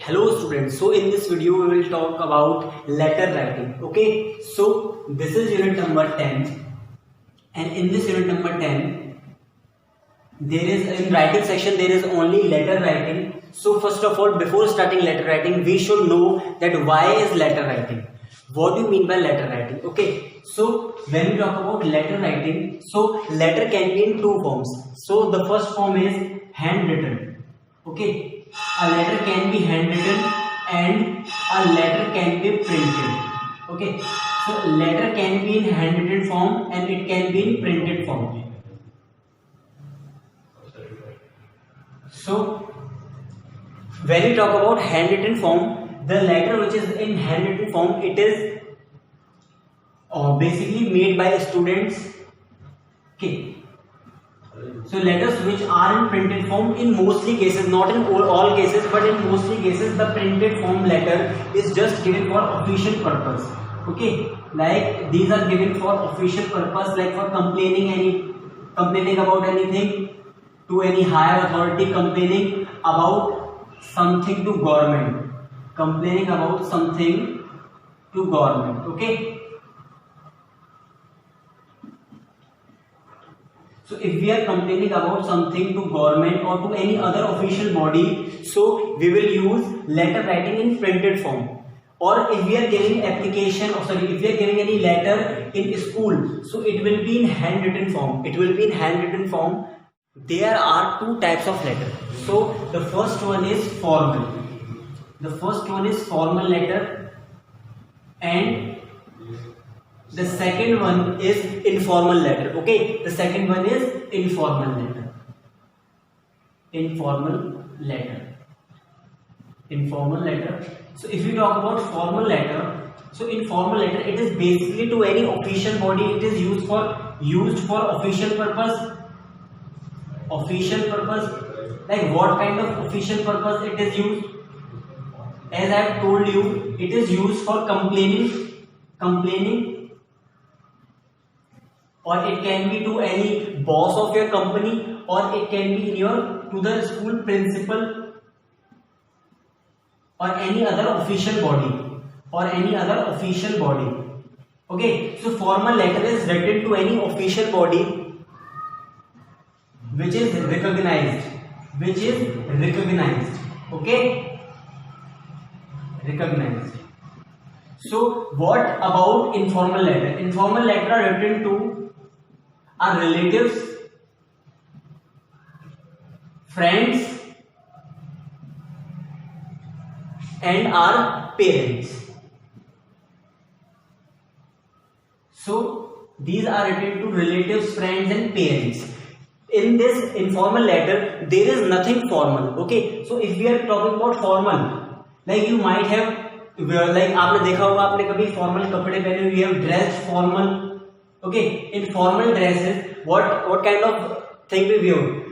Hello students, so in this video we will talk about letter writing. Okay, so this is unit number 10 and in this unit number 10 there is in writing section there is only letter writing. So first of all, before starting letter writing we should know that why is letter writing. What do you mean by letter writing? Okay, so when we talk about letter writing, so letter can be in two forms. So the first form is handwritten. Okay, a letter can be handwritten and a letter can be printed. Okay, so letter can be in handwritten form and it can be in printed form. So when we talk about handwritten form, the letter which is in handwritten form, it is basically made by students. Okay, so letters which are in printed form, in mostly cases, not in all cases, but in mostly cases the printed form letter is just given for official purpose. Okay, like these are given for official purpose, like for complaining about anything to any higher authority, complaining about something to government, complaining about something to government. Okay, so if we are complaining about something to government or to any other official body, so we will use letter writing in printed form. Or if we are giving application, if we are giving any letter in school, so it will be in handwritten form. It will be in handwritten form. There are two types of letter. So the first one is formal. The first one is formal letter, and the second one is informal letter. Okay, the second one is informal letter. Informal letter. Informal letter. So if you talk about formal letter, so informal letter, it is basically to any official body. It is used for official purpose. Official purpose. Like what kind of official purpose it is used? As I have told you, it is used for complaining. Or it can be to any boss of your company, or it can be to the school principal, or any other official body. Okay, so formal letter is written to any official body which is recognized. Okay, recognized. So what about informal letter? Informal letter are written to our relatives, friends, and our parents. So these are written to relatives, friends, and parents. In this informal letter, there is nothing formal. Okay, so if we are talking about formal, like you might have, like आपने देखा होगा, आपने कभी formal कपड़े पहने हुए, you have dressed formal. Okay, in formal dresses, what kind of thing we wear?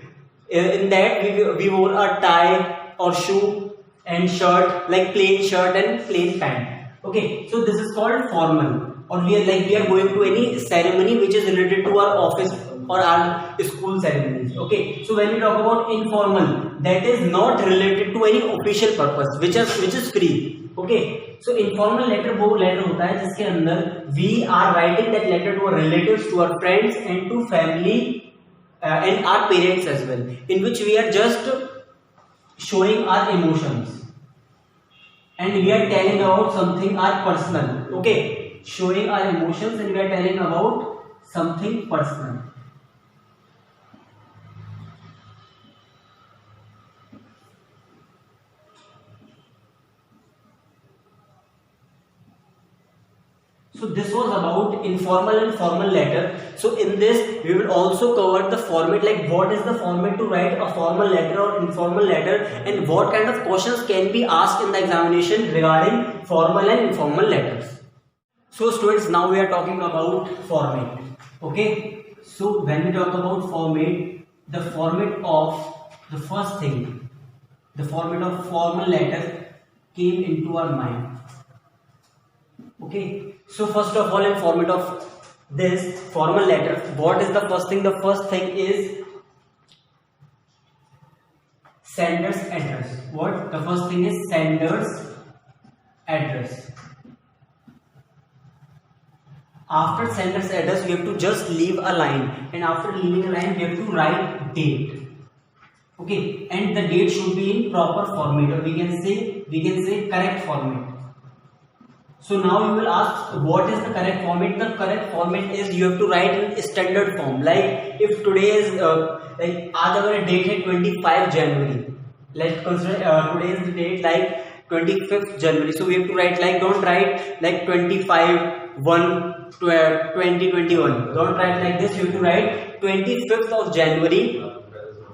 In that we wore a tie or shoe and shirt, like plain shirt and plain pant. Okay, so this is called formal. Or we are going to any ceremony which is related to our office or our school ceremonies. Okay, so when we talk about informal, that is not related to any official purpose, which is free. Okay, so informal letter वो letter होता है जिसके अंदर we are writing that letter to our relatives, to our friends, and to family and our parents as well, in which we are just showing our emotions and we are telling about something our personal. Okay, showing our emotions and we are telling about something personal. So this was about informal and formal letter. So in this we will also cover the format, like what is the format to write a formal letter or informal letter, and what kind of questions can be asked in the examination regarding formal and informal letters. So students, now we are talking about format. Okay, so when we talk about format, the format of the first thing, the format of formal letter came into our mind. Okay, so first of all, in format of this formal letter, what is the first thing? The first thing is sender's address. What? The first thing is sender's address. After sender's address, we have to just leave a line, and after leaving a line, we have to write date. Okay, and the date should be in proper format, or we can say correct format. So now you will ask, what is the correct format? The correct format is you have to write in standard form. Like if today is like आज अगर date है 25 January, let's consider today is the date like 25th January. So we have to write like, don't write like 25/1/2021. Don't write like this. You have to write 25th of January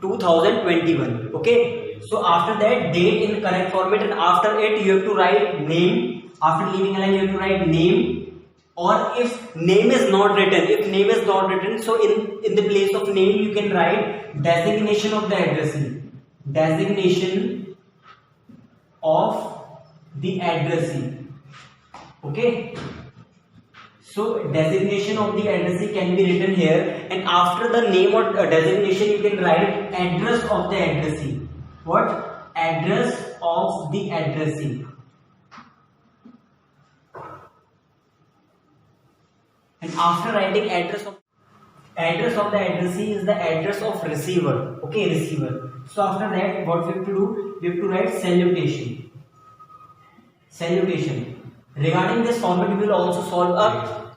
2021. Okay. So after that, date in correct format, and after it you have to write name. After leaving a line, you have to write name. Or if name is not written, so in the place of name you can write designation of the addressee. Designation of the addressee. Okay. So designation of the addressee can be written here, and after the name or designation you can write address of the addressee. What? Address of the addressee. And after writing address of the addressee is the address of receiver. Okay, receiver. So after that, what we have to do? We have to write salutation. Salutation. Regarding this format, we will also solve a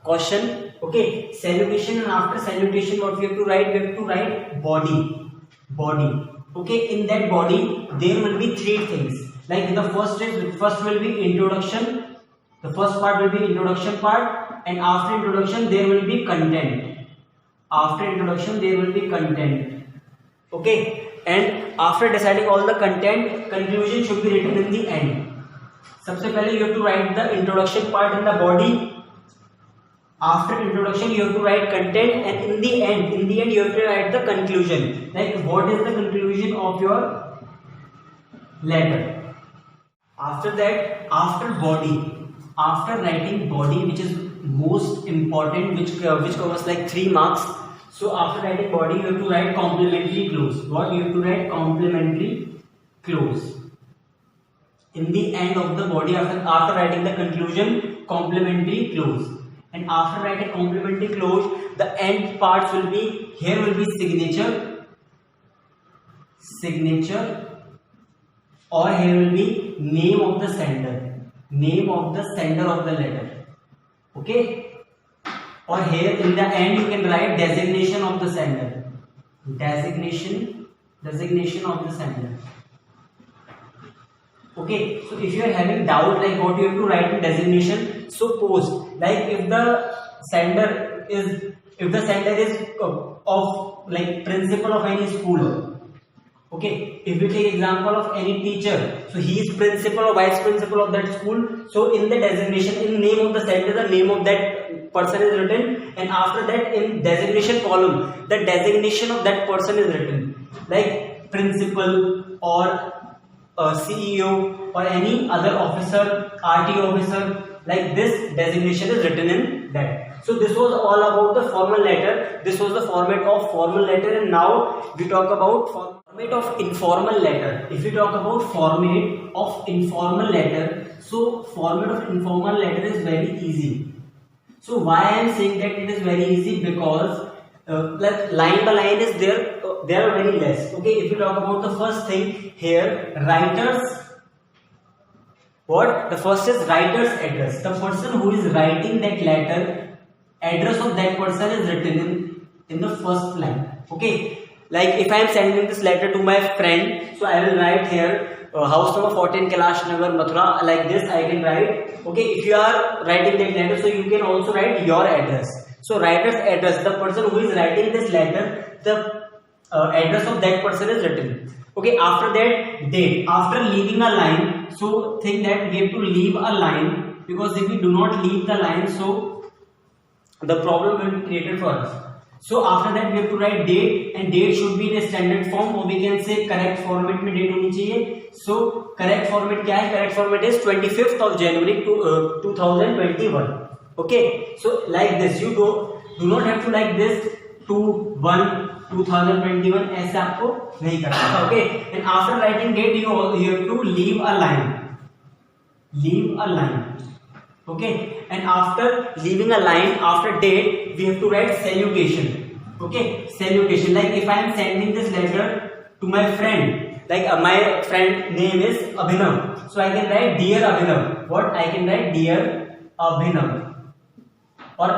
question. Okay, salutation, and after salutation, what we have to write? We have to write body. Body. Okay, in that body there will be three things. Like the first will be introduction. The first part will be introduction part, and after introduction there will be content. After introduction there will be content. Okay, and after deciding all the content, conclusion should be written in the end. सबसे पहले you have to write the introduction part in the body. After introduction you have to write content, and in the end you have to write the conclusion. Like what is the conclusion of your letter? After that, after writing body, which is most important, which covers like 3 marks. So after writing body, you have to write complementary clause. What? You have to write complementary clause. In the end of the body, after writing the conclusion, complementary clause. And after writing complementary clause, the end parts will be, here will be signature, or here will be name of the sender of the letter. Okay, or here in the end you can write designation of the sender. Designation of the sender. Okay, so if you are having doubt like what you have to write in designation, suppose like if the sender is of like principal of any school. Okay, if we take example of any teacher, so he is principal or vice principal of that school. So in the designation, in name of the sender, the name of that person is written, and after that in designation column, the designation of that person is written, like principal or CEO or any other officer, RTO officer. Like this designation is written in that. So this was all about the formal letter. This was the format of formal letter, and now we talk about format of informal letter. If we talk about format of informal letter, so format of informal letter is very easy. So why I am saying that it is very easy? Because like line by line is there are very less. Okay, if we talk about the first thing here, writers. What? The first is writer's address. The person who is writing that letter, address of that person is written in the first line. Okay, like if I am sending this letter to my friend, so I will write here house number 14 Kailash Nagar, Mathura. Like this I can write. Okay, if you are writing that letter, so you can also write your address. So writer's address, the person who is writing this letter, the address of that person is written. Okay, after that, date. After leaving a line, so think that we have to leave a line, because if we do not leave the line, so the problem will be created for us. So after that we have to write date, and date should be in a standard form, or we can say correct format में date होनी चाहिए. So correct format क्या है? Correct format is 25th of January 2021. Okay, so like this, you do not have to like this 2 1 2021 ऐसे आपको नहीं करना है. Okay, and after writing date you have to leave a line. Okay, and after leaving a line after date we have to write salutation. Okay, salutation, like if I am sending this letter to my friend, like my friend name is Abhinav, so I can write dear Abhinav. What I can write? Dear Abhinav, or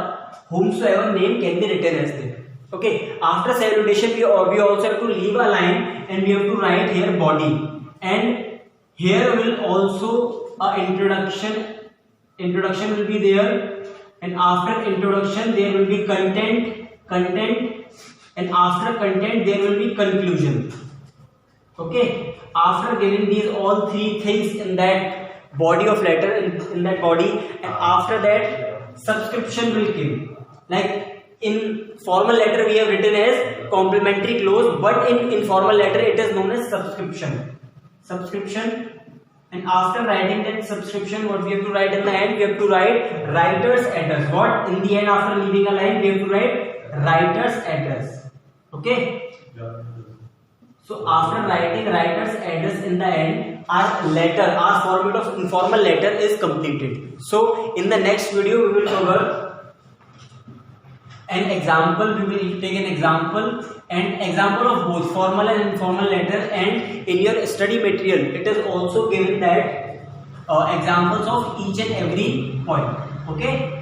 whomsoever name can be written as this. Okay, after salutation we also have to leave a line and we have to write here body, and here will also a introduction will be there, and after introduction there will be content, and after content there will be conclusion. Okay, after giving these all three things in that body of letter, in that body, and after that subscription will come. Like in formal letter we have written as complimentary clause, but in informal letter it is known as subscription. And after writing that subscription, what we have to write in the end? We have to write writer's address. What? In the end, after leaving a line, we have to write writer's address. Okay? So after writing writer's address in the end, our format of informal letter is completed. So in the next video, we will cover an example. We will take an example of both formal and informal letter, and in your study material it is also given that examples of each and every point. Okay.